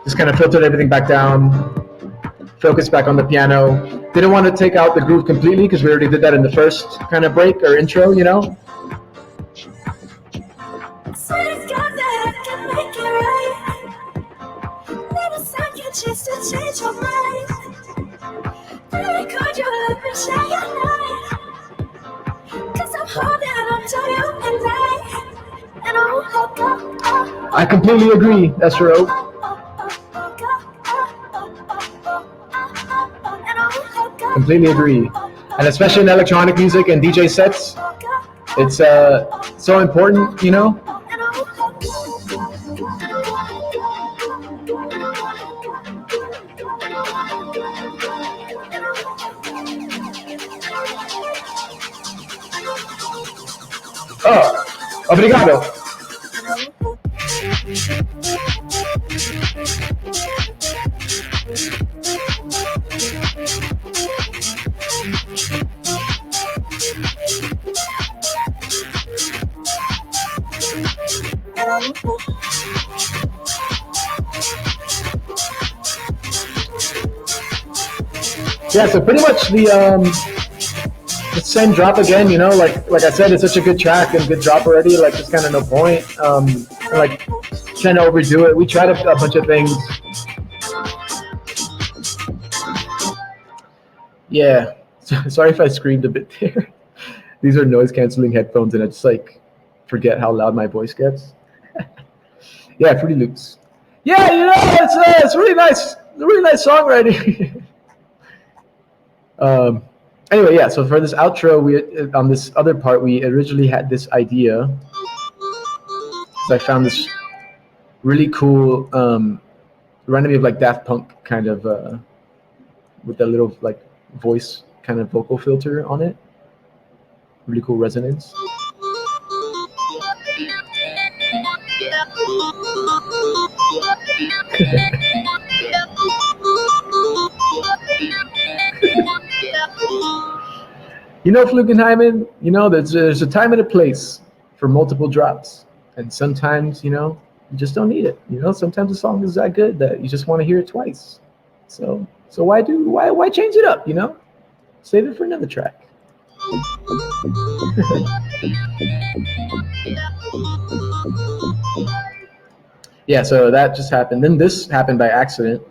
Just kind of filtered everything back down, focused back on the piano. Didn't want to take out the groove completely because we already did that in the first kind of break or intro, you know. Just to change your mind. Really could you let me share your night? Cause I'm holding on to you and I won't let go. I completely agree, Esro. Completely agree. And especially in electronic music and DJ sets, it's so important, you know? Oh, obrigado. Yeah, so pretty much the same drop again, you know, like I said, it's such a good track and good drop already, like there's kind of no point, like trying to overdo it. We tried a bunch of things. Yeah, sorry if I screamed a bit there. These are noise canceling headphones and I just like forget how loud my voice gets. Yeah, Fruity Loops. Yeah, you know, it's really nice songwriting. Anyway, yeah, so for this outro, we on this other part, we originally had this idea. So I found this really cool, reminded me of like Daft Punk kind of, with that little like voice kind of vocal filter on it. Really cool resonance. You know, Flugenheimen, you know, there's a time and a place for multiple drops. And sometimes, you know, you just don't need it. You know, sometimes a song is that good that you just want to hear it twice. So why change it up, you know? Save it for another track. Yeah, so that just happened. Then this happened by accident.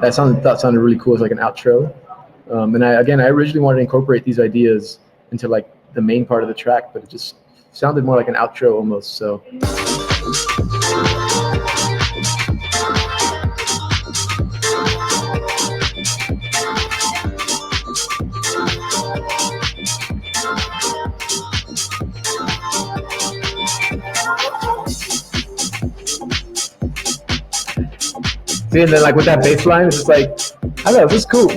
That sounded really cool as like an outro. And I originally wanted to incorporate these ideas into like the main part of the track, but it just sounded more like an outro almost. So See, and then like with that bass line, it's just like, I don't know, this is cool.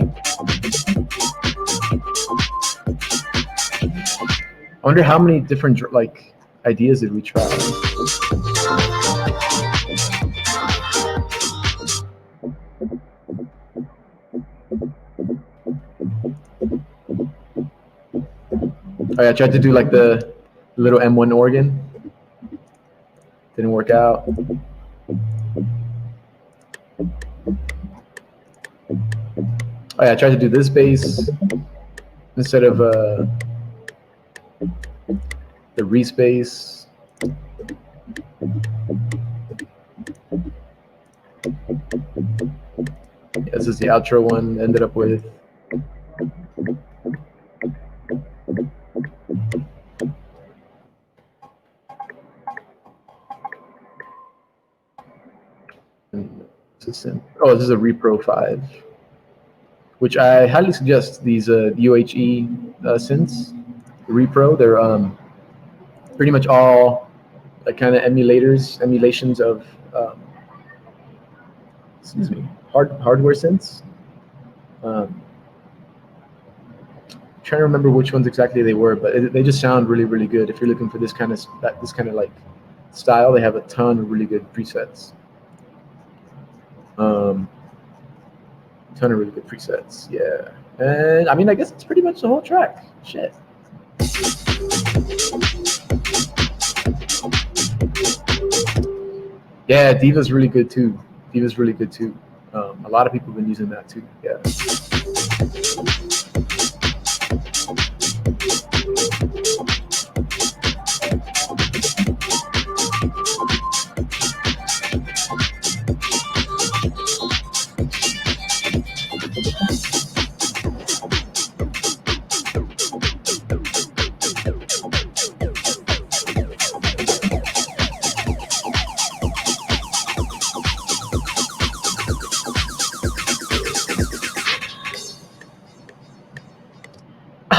I wonder how many different like ideas did we try? Oh yeah, I tried to do like the little M1 organ. Didn't work out. Oh yeah, I tried to do this bass instead of the Reese bass. Yeah, this is the outro one. Ended up with. Oh, this is a Repro 5, which I highly suggest. These UHE synths, the Repro, they're pretty much all kind of emulations of excuse me, hardware synths. I'm trying to remember which ones exactly they were, but they just sound really, really good. If you're looking for this kind of like style, they have a ton of really good presets. Ton of really good presets, yeah. And I mean, I guess it's pretty much the whole track. Shit. Yeah, Diva's really good too. Diva's really good too. A lot of people have been using that too. Yeah.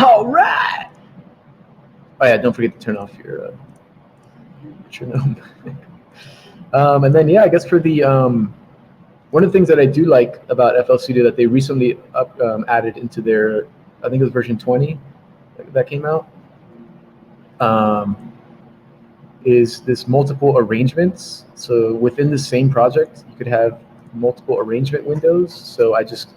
All right. Oh yeah, don't forget to turn off your metronome. And then yeah, I guess for the one of the things that I do like about FL Studio that they recently added into their, I think it was version 20 that came out, is this multiple arrangements. So within the same project, you could have multiple arrangement windows. So I just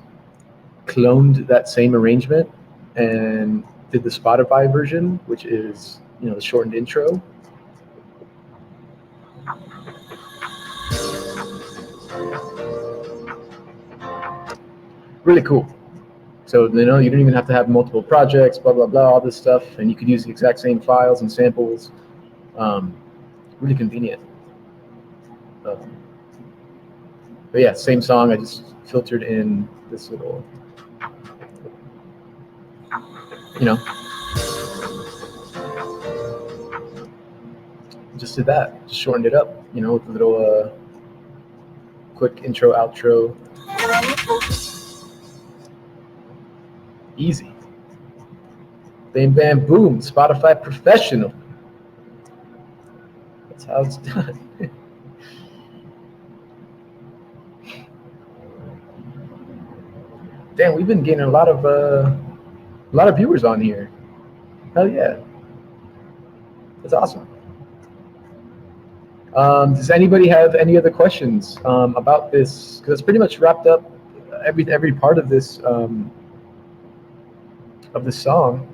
cloned that same arrangement and did the Spotify version, which is, you know, the shortened intro. Really cool. So, you know, you don't even have to have multiple projects, blah, blah, blah, all this stuff. And you could use the exact same files and samples. Really convenient. But yeah, same song. I just filtered in this little, you know, just did that. Just shortened it up, you know, with a little quick intro, outro. Easy. Bam, bam, boom. Spotify Professional. That's how it's done. Damn, we've been getting a lot of viewers on here. Hell yeah. That's awesome. Does anybody have any other questions about this? Because it's pretty much wrapped up every part of this song.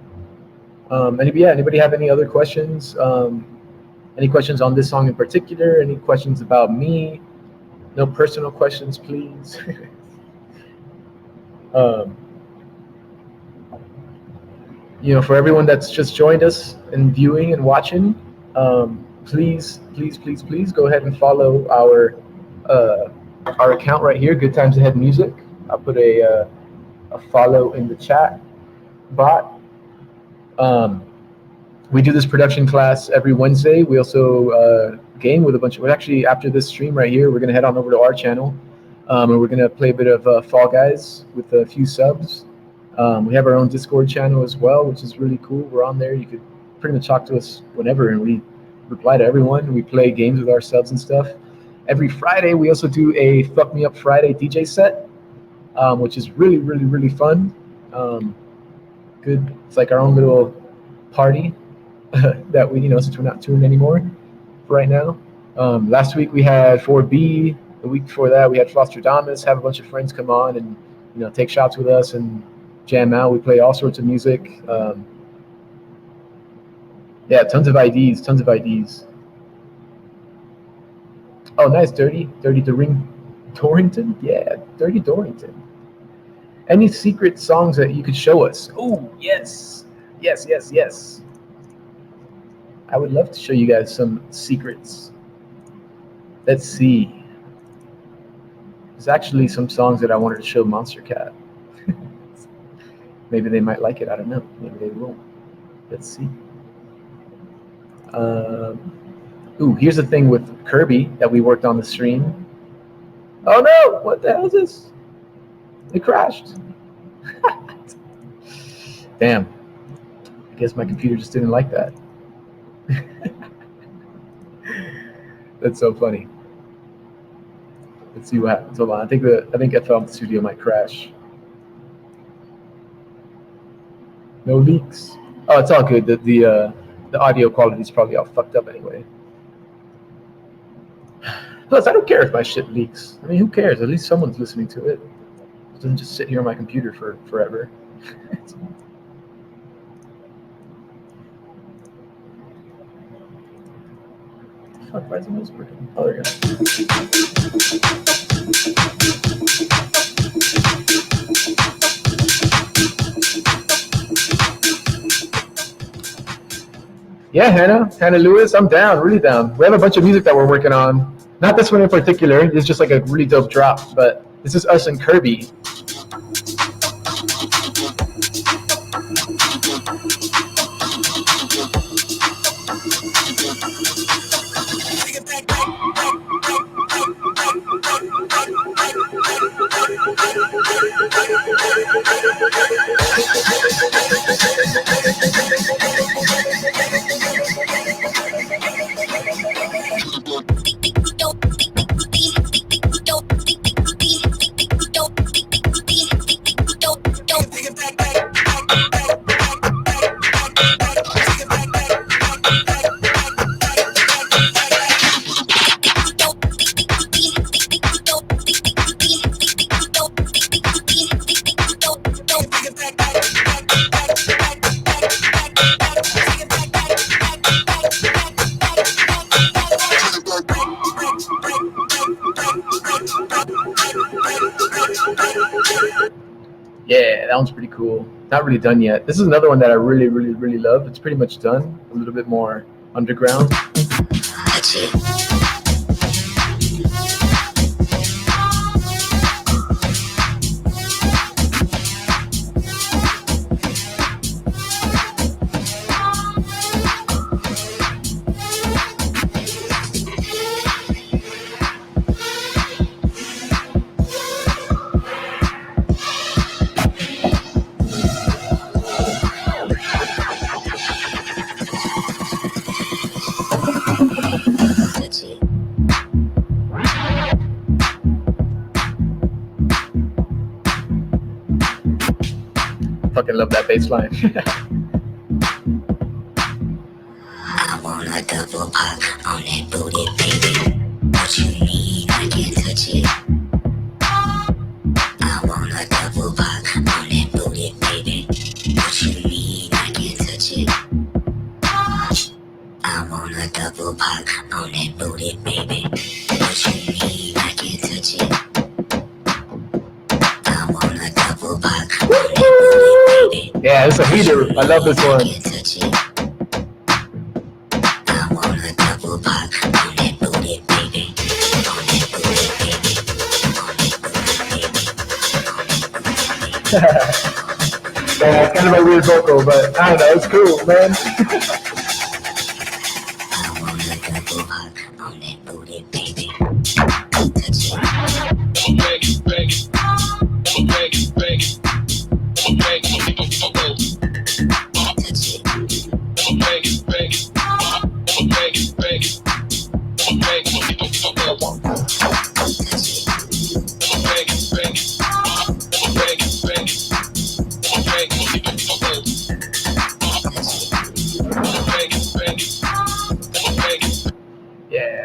Anybody have any other questions? Any questions on this song in particular? Any questions about me? No personal questions, please. You know, for everyone that's just joined us and viewing and watching, please go ahead and follow our account right here, Good Times Ahead Music. I'll put a follow in the chat bot. We do this production class every Wednesday. We also game with a bunch of, well, actually after this stream right here, we're gonna head on over to our channel, and we're gonna play a bit of Fall Guys with a few subs. We have our own Discord channel as well, which is really cool. We're on there. You could pretty much talk to us whenever, and we reply to everyone. We play games with our subs and stuff. Every Friday, we also do a Fuck Me Up Friday DJ set, which is really, really, really fun. Good. It's like our own little party that we, since we're not touring anymore for right now. Last week we had 4B. The week before that, we had Fosterdamus have a bunch of friends come on and, take shots with us and jam out. We play all sorts of music. Yeah, tons of IDs. Oh, nice, Dirty Dorrington? Yeah, Dirty Dorrington. Any secret songs that you could show us? Oh, yes. I would love to show you guys some secrets. Let's see. There's actually some songs that I wanted to show Monster Cat. Maybe they might like it. I don't know. Maybe they won't. Let's see. Here's the thing with Kirby that we worked on the stream. Oh no! What the hell is this? It crashed. Damn. I guess my computer just didn't like that. That's so funny. Let's see what happens. Hold on. I think FL Studio might crash. No leaks. Oh, it's all good. The audio quality is probably all fucked up anyway. Plus, I don't care if my shit leaks. I mean, who cares? At least someone's listening to it. It doesn't just sit here on my computer for forever. Fuck, why isn't this working? Oh, there we go. Yeah, Hannah Lewis, I'm down, really down. We have a bunch of music that we're working on. Not this one in particular. It's just like a really dope drop, but this is us and Kirby. Yeah, that one's pretty cool. Not really done yet. This is another one that I really, really, really love. It's pretty much done. A little bit more underground. That's it. Fucking love that bass line. I wanna double pop on that booty, baby. What you need, I can touch it. I wanna double pop on that booty, baby. What you need, I can touch it. I wanna double pop on that booty, baby. What you need, I can touch it. I wanna double pop on that booty, baby. Yeah, it's a heater. I love this one. I wanna double pop on that booty, baby. On that booty, baby. On that booty, baby. Yeah, it's kind of a weird vocal, but I don't know. It's cool, man. I wanna double pop on that booty, baby. Touch it.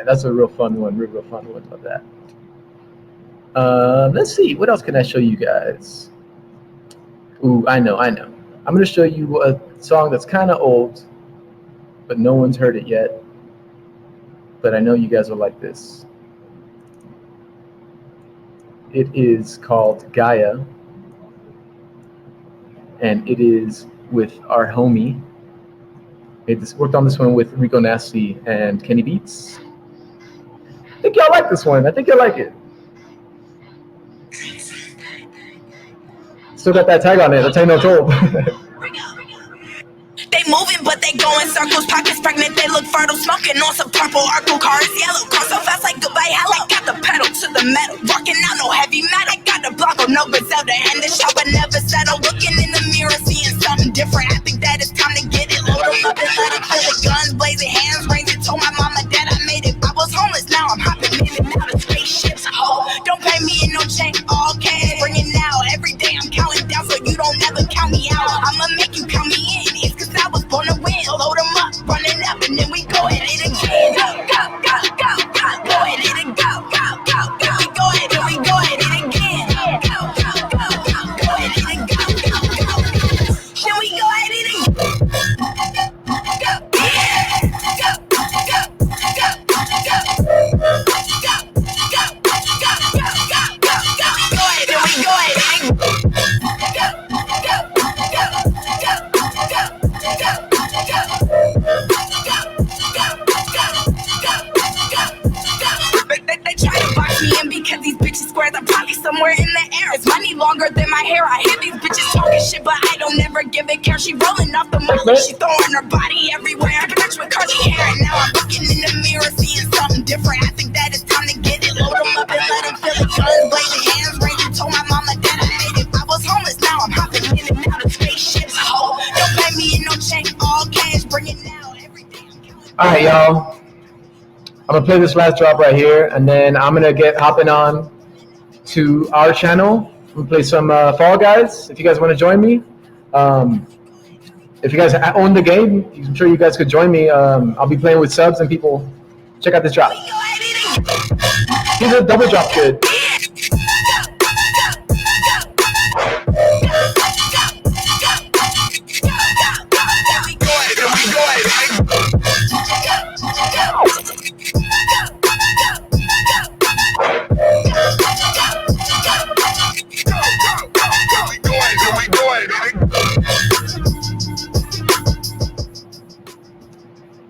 that's a real fun one. Real fun one. Love that. Let's see. What else can I show you guys? Ooh, I know. I'm going to show you a song that's kind of old, but no one's heard it yet. But I know you guys will like this. It is called Gaia, and it is with our homie. Worked on this one with Rico Nasty and Kenny Beats. I think y'all like this one. I think you'll like it. Still got that tag on it. That's how you know it's old. They moving, but they go in circles. Pockets pregnant, they look fertile. Smoking on some purple Urkel cars. Yellow car so fast like goodbye hello. Got the pedal to the metal. Rocking out no heavy metal. I got the block on no Griselda and the shop but never settle. Looking in the mirror, seeing something different. I think that it's time to get it. Load them up and let them feel the guns blazing. Hands raising. Told my mama that I made it. I was homeless, now I'm hopping in and out of spaceships. Oh, don't pay me in no check, all cash. Bring it now. Every day I'm counting down so you don't never count me out. I'ma make you count me in. It's cause I was born to win. Load them up, running up, and then we go at it again. Go, go, go, go, go, go at it and go, go, go, go. We go at it, we go at it again. Go, go, go, go, go at it and go, go, go, go. Then we go at it again. Go, yeah. Go, go, go, go, go, go, go, go, go, go, go. Go at it, we go at it again. Go, go, go, go, go, go. They try to box me in because these bitches squares are probably somewhere in the air. It's money longer than my hair. I hear these bitches talking shit, but I don't ever give a care. She rolling off the molly, she throwing her body everywhere. I can bitch with curly hair, and now I'm looking in the mirror, seeing something different. I think that it's time to get it. Load them up and let them feel it. Guns blazing, hands raising. Told my mama that I made it. I was homeless, now I'm hopping in and out of spaceships. Oh, don't pay me in no check, all cash. Bring it now. Every day I'm counting. All right, y'all. I'm gonna play this last drop right here, and then I'm gonna get hopping on to our channel. I'm gonna play some Fall Guys. If you guys want to join me, if you guys own the game, I'm sure you guys could join me. I'll be playing with subs and people. Check out this drop. Here's a double drop, good.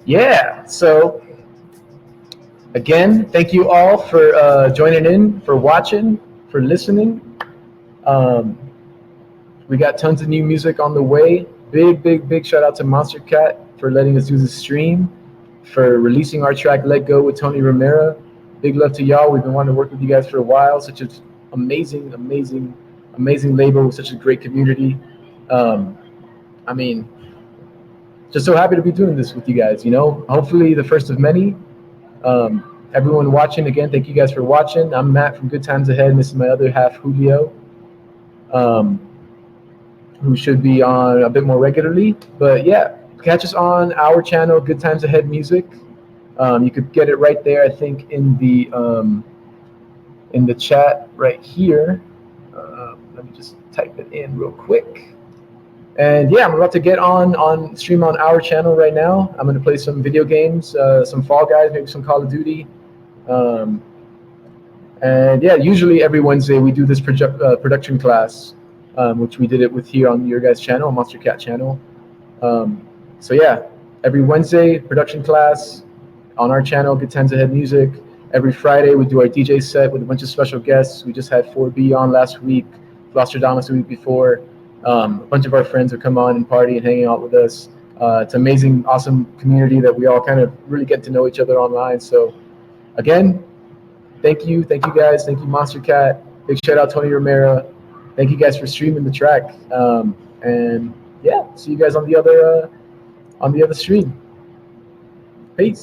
Yeah, so again, thank you all for joining in, for watching, for listening. We got tons of new music on the way. Big shout out to Monster Cat for letting us do this stream, for releasing our track Let Go with Tony Romero. Big love to y'all. We've been wanting to work with you guys for a while. Such an amazing label with such a great community. I mean, just so happy to be doing this with you guys, you know. Hopefully the first of many. Everyone watching, again, thank you guys for watching. I'm Matt from Good Times Ahead, and this is my other half, Julio, who should be on a bit more regularly. But yeah, catch us on our channel, Good Times Ahead Music. You could get it right there, I think, in the chat right here. Let me just type it in real quick. And yeah, I'm about to get on stream on our channel right now. I'm going to play some video games, some Fall Guys, maybe some Call of Duty. And yeah, usually every Wednesday we do this production class, which we did it with here on your guys' channel, Monster Cat channel. So yeah, every Wednesday, production class on our channel, Good Times Ahead Music. Every Friday we do our DJ set with a bunch of special guests. We just had 4B on last week, Flostradamus the week before. A bunch of our friends would come on and party and hang out with us. It's an amazing, awesome community that we all kind of really get to know each other online. So again, thank you guys. Thank you, Monster Cat. Big shout out Tony Romero. Thank you guys for streaming the track. And yeah, see you guys on the other stream. Peace.